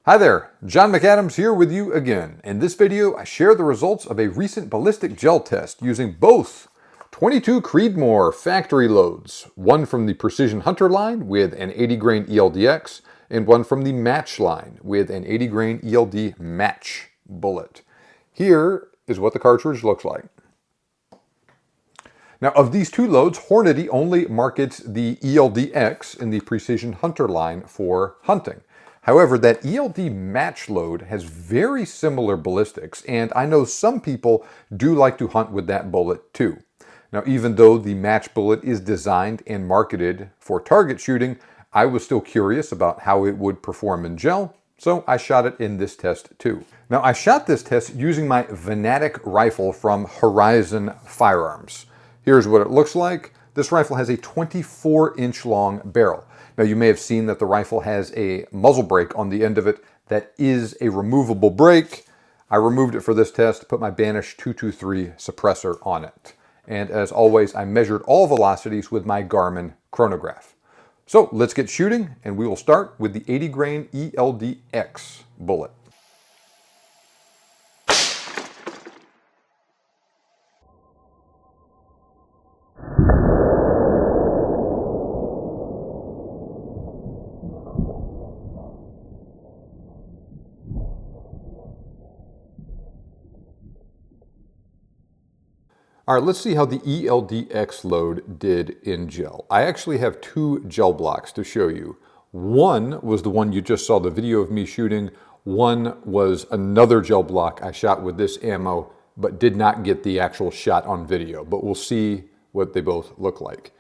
Hi there, John McAdams here with you again. In this video, I share the results of a recent ballistic gel test using both 22 Creedmoor factory loads, one from the Precision Hunter line with an 80 grain ELD-X and one from the Match line with an 80 grain ELD Match bullet. Here is what the cartridge looks like. Now, of these two loads, Hornady only markets the ELD-X in the Precision Hunter line for hunting. However, that ELD match load has very similar ballistics, and I know some people do like to hunt with that bullet too. Now, even though the match bullet is designed and marketed for target shooting, I was still curious about how it would perform in gel, so I shot it in this test too. Now, I shot this test using my Venatic rifle from Horizon Firearms. Here's what it looks like. This rifle has a 24-inch long barrel. Now, you may have seen that the rifle has a muzzle brake on the end of it that is a removable brake. I removed it for this test, put my Banish 223 suppressor on it. And as always, I measured all velocities with my Garmin chronograph. So let's get shooting, and we will start with the 80 grain ELD-X bullet. All right, let's see how the ELD-X load did in gel. I actually have two gel blocks to show you. One was the one you just saw the video of me shooting. One was another gel block I shot with this ammo, but did not get the actual shot on video. But we'll see what they both look like.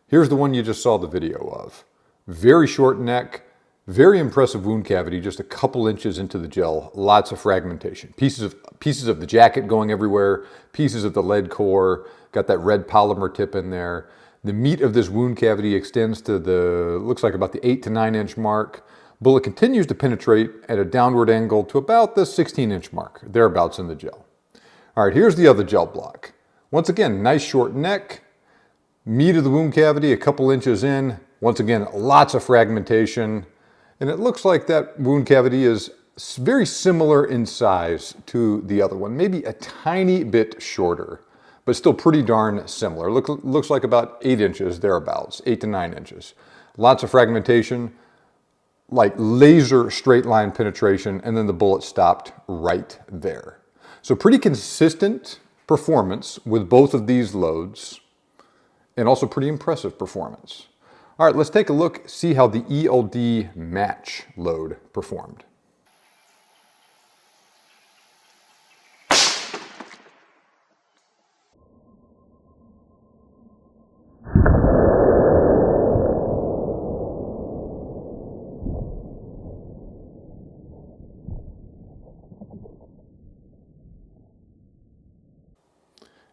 Here's the one you just saw the video of. Very short neck, very impressive wound cavity, just a couple inches into the gel, lots of fragmentation. Pieces of the jacket going everywhere, pieces of the lead core, got that red polymer tip in there. The meat of this wound cavity extends to looks like about the 8 to 9 inch mark. Bullet continues to penetrate at a downward angle to about the 16-inch mark, thereabouts in the gel. All right, here's the other gel block. Once again, nice short neck, meat of the wound cavity a couple inches in. Once again, lots of fragmentation. And it looks like that wound cavity is very similar in size to the other one, maybe a tiny bit shorter, but still pretty darn similar. Looks like about 8 inches thereabouts, 8 to 9 inches. Lots of fragmentation, like laser straight line penetration, and then the bullet stopped right there. So pretty consistent performance with both of these loads, and also pretty impressive performance. All right, let's take a look, see how the ELD match load performed.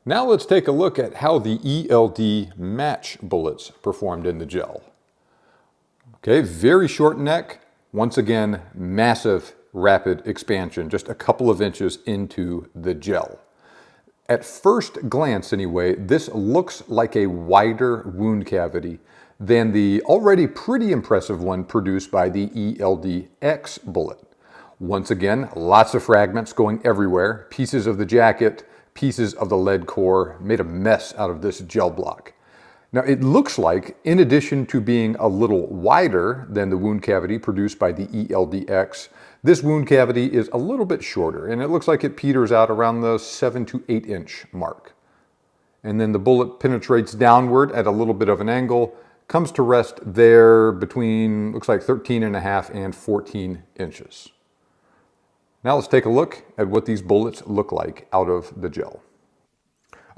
Now let's take a look at how the ELD match bullets performed in the gel. Okay, very short neck. Once again, massive rapid expansion, just a couple of inches into the gel. At first glance anyway, this looks like a wider wound cavity than the already pretty impressive one produced by the ELD-X bullet. Once again, lots of fragments going everywhere, pieces of the jacket, pieces of the lead core, made a mess out of this gel block. Now, it looks like, in addition to being a little wider than the wound cavity produced by the ELD-X, this wound cavity is a little bit shorter, and it looks like it peters out around the 7 to 8 inch mark. And then the bullet penetrates downward at a little bit of an angle, comes to rest there between, looks like 13.5 and 14 inches. Now let's take a look at what these bullets look like out of the gel.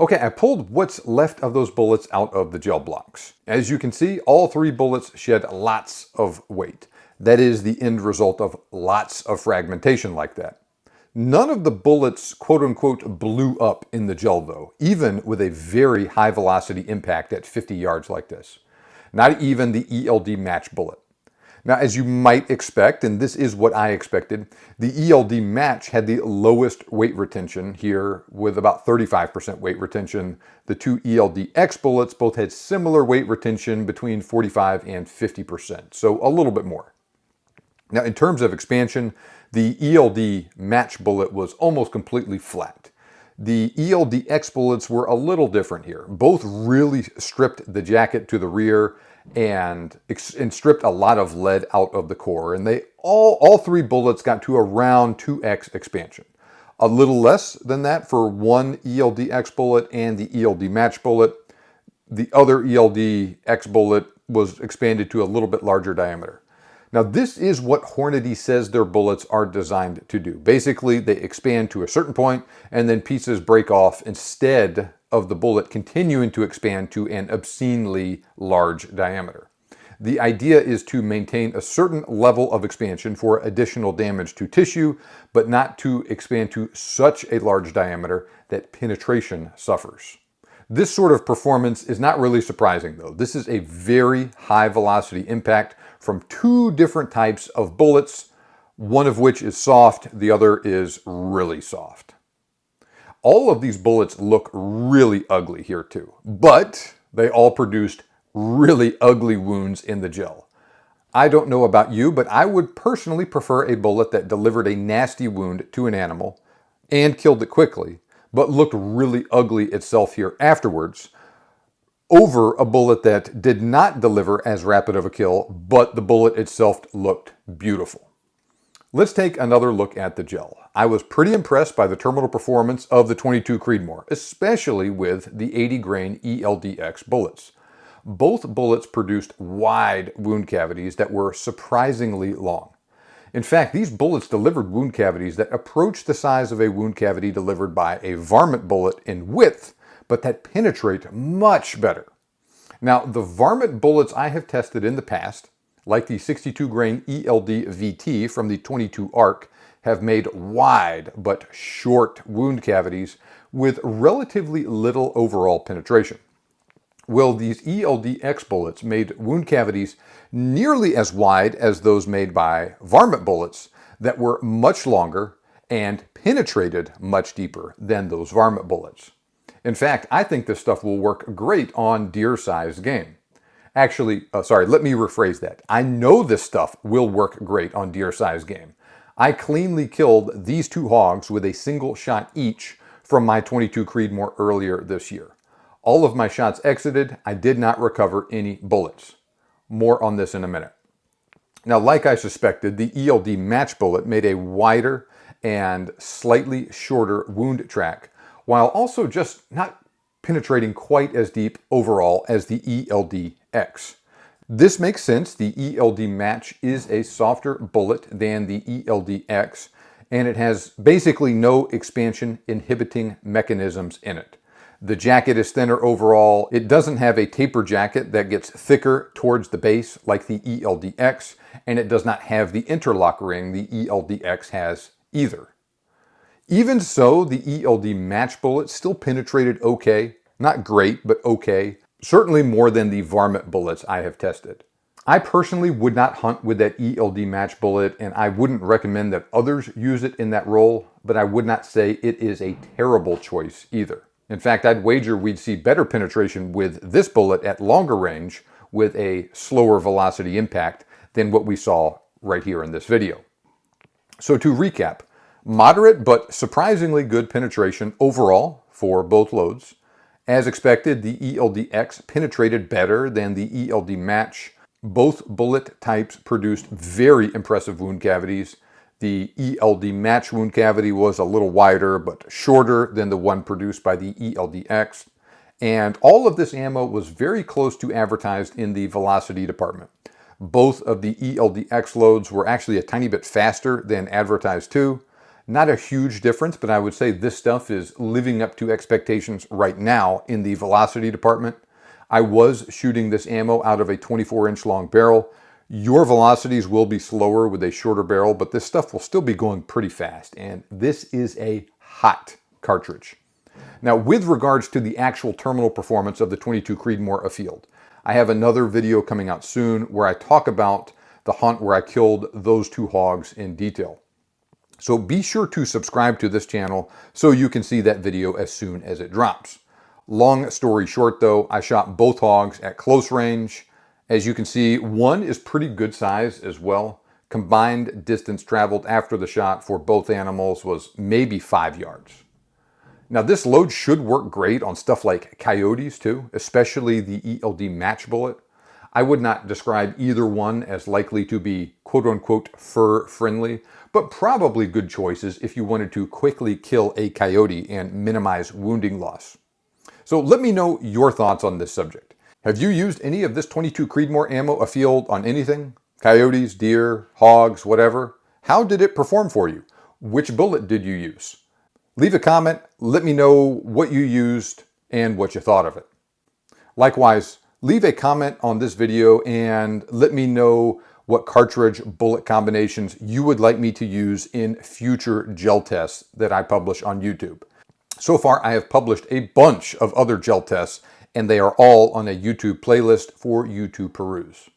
Okay, I pulled what's left of those bullets out of the gel blocks. As you can see, all three bullets shed lots of weight. That is the end result of lots of fragmentation like that. None of the bullets, quote unquote, blew up in the gel though, even with a very high velocity impact at 50 yards like this. Not even the ELD match bullet. Now, as you might expect, and this is what I expected, the ELD match had the lowest weight retention here with about 35% weight retention. The two ELD-X bullets both had similar weight retention between 45 and 50%, so a little bit more. Now, in terms of expansion, the ELD Match bullet was almost completely flat. The ELD-X bullets were a little different here. Both really stripped the jacket to the rear and stripped a lot of lead out of the core. And they all three bullets got to around 2x expansion. A little less than that for one ELD-X bullet and the ELD Match bullet. The other ELD-X bullet was expanded to a little bit larger diameter. Now, this is what Hornady says their bullets are designed to do. Basically, they expand to a certain point and then pieces break off instead of the bullet continuing to expand to an obscenely large diameter. The idea is to maintain a certain level of expansion for additional damage to tissue, but not to expand to such a large diameter that penetration suffers. This sort of performance is not really surprising though. This is a very high velocity impact from two different types of bullets, one of which is soft, the other is really soft. All of these bullets look really ugly here too, but they all produced really ugly wounds in the gel. I don't know about you, but I would personally prefer a bullet that delivered a nasty wound to an animal and killed it quickly, but looked really ugly itself here afterwards, over a bullet that did not deliver as rapid of a kill, but the bullet itself looked beautiful. Let's take another look at the gel. I was pretty impressed by the terminal performance of the 22 Creedmoor, especially with the 80 grain ELD-X bullets. Both bullets produced wide wound cavities that were surprisingly long. In fact, these bullets delivered wound cavities that approached the size of a wound cavity delivered by a varmint bullet in width, but that penetrate much better. Now, the varmint bullets I have tested in the past, like the 62 grain ELD VT from the 22 ARC, have made wide but short wound cavities with relatively little overall penetration. Well, these ELD-X bullets made wound cavities nearly as wide as those made by varmint bullets that were much longer and penetrated much deeper than those varmint bullets. In fact, I think this stuff will work great on deer-sized game. Actually, let me rephrase that. I know this stuff will work great on deer-sized game. I cleanly killed these two hogs with a single shot each from my 22 Creedmoor earlier this year. All of my shots exited. I did not recover any bullets. More on this in a minute. Now, like I suspected, the ELD Match bullet made a wider and slightly shorter wound track, while also just not penetrating quite as deep overall as the ELD-X. This makes sense. The ELD Match is a softer bullet than the ELD-X, and it has basically no expansion inhibiting mechanisms in it. The jacket is thinner overall. It doesn't have a taper jacket that gets thicker towards the base like the ELD-X, and it does not have the interlock ring the ELD-X has either. Even so, the ELD Match bullet still penetrated okay. Not great, but okay. Certainly more than the varmint bullets I have tested. I personally would not hunt with that ELD Match bullet, and I wouldn't recommend that others use it in that role, but I would not say it is a terrible choice either. In fact, I'd wager we'd see better penetration with this bullet at longer range with a slower velocity impact than what we saw right here in this video. So to recap, moderate but surprisingly good penetration overall for both loads. As expected, the ELD-X penetrated better than the ELD Match. Both bullet types produced very impressive wound cavities. The ELD Match wound cavity was a little wider but shorter than the one produced by the ELD-X. And all of this ammo was very close to advertised in the velocity department. Both of the ELD-X loads were actually a tiny bit faster than advertised too. Not a huge difference, but I would say this stuff is living up to expectations right now in the velocity department. I was shooting this ammo out of a 24-inch long barrel. Your velocities will be slower with a shorter barrel, but this stuff will still be going pretty fast, and this is a hot cartridge. Now, with regards to the actual terminal performance of the 22 Creedmoor afield, I have another video coming out soon where I talk about the hunt where I killed those two hogs in detail. So be sure to subscribe to this channel so you can see that video as soon as it drops. Long story short though, I shot both hogs at close range. As you can see, one is pretty good size as well. Combined distance traveled after the shot for both animals was maybe 5 yards. Now this load should work great on stuff like coyotes too, especially the ELD Match bullet. I would not describe either one as likely to be quote-unquote fur-friendly, but probably good choices if you wanted to quickly kill a coyote and minimize wounding loss. So let me know your thoughts on this subject. Have you used any of this 22 Creedmoor ammo afield on anything? Coyotes, deer, hogs, whatever? How did it perform for you? Which bullet did you use? Leave a comment, let me know what you used and what you thought of it. Likewise, leave a comment on this video and let me know what cartridge bullet combinations you would like me to use in future gel tests that I publish on YouTube. So far, I have published a bunch of other gel tests, and they are all on a YouTube playlist for you to peruse.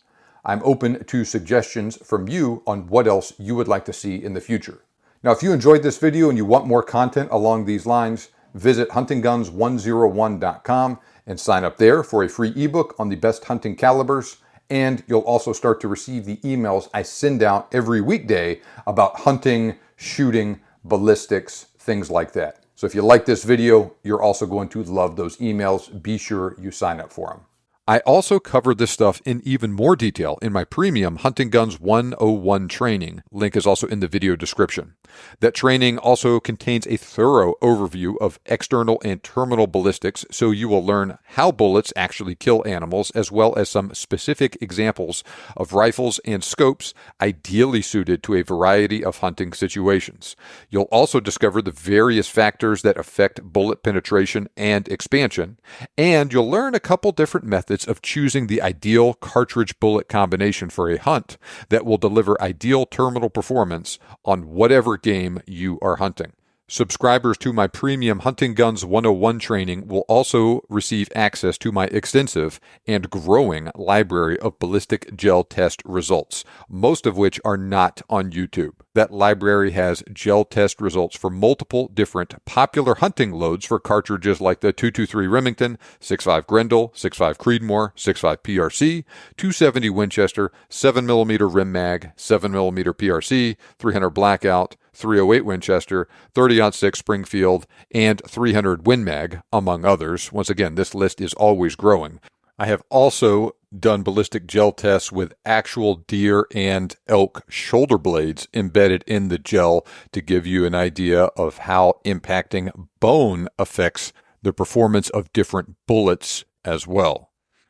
I'm open to suggestions from you on what else you would like to see in the future. Now, if you enjoyed this video and you want more content along these lines, visit huntingguns101.com and sign up there for a free ebook on the best hunting calibers, and you'll also start to receive the emails I send out every weekday about hunting, shooting, ballistics, things like that. So if you like this video, you're also going to love those emails. Be sure you sign up for them. I also cover this stuff in even more detail in my premium Hunting Guns 101 training. Link is also in the video description. That training also contains a thorough overview of external and terminal ballistics, so you will learn how bullets actually kill animals, as well as some specific examples of rifles and scopes ideally suited to a variety of hunting situations. You'll also discover the various factors that affect bullet penetration and expansion, and you'll learn a couple different methods of choosing the ideal cartridge bullet combination for a hunt that will deliver ideal terminal performance on whatever game you are hunting. Subscribers to my premium Hunting Guns 101 training will also receive access to my extensive and growing library of ballistic gel test results, most of which are not on YouTube. That library has gel test results for multiple different popular hunting loads for cartridges like the .223 Remington, 6.5 Grendel, 6.5 Creedmoor, 6.5 PRC, .270 Winchester, 7mm Rim Mag, 7mm PRC, 300 Blackout, .308 Winchester, 30-06 Springfield, and 300 Win Mag, among others. Once again, this list is always growing. I have also done ballistic gel tests with actual deer and elk shoulder blades embedded in the gel to give you an idea of how impacting bone affects the performance of different bullets as well.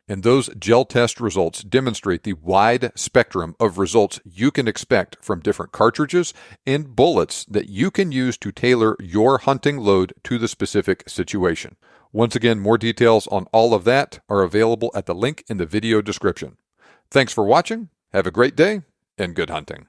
And those gel test results demonstrate the wide spectrum of results you can expect from different cartridges and bullets that you can use to tailor your hunting load to the specific situation. Once again, more details on all of that are available at the link in the video description. Thanks for watching, have a great day, and good hunting.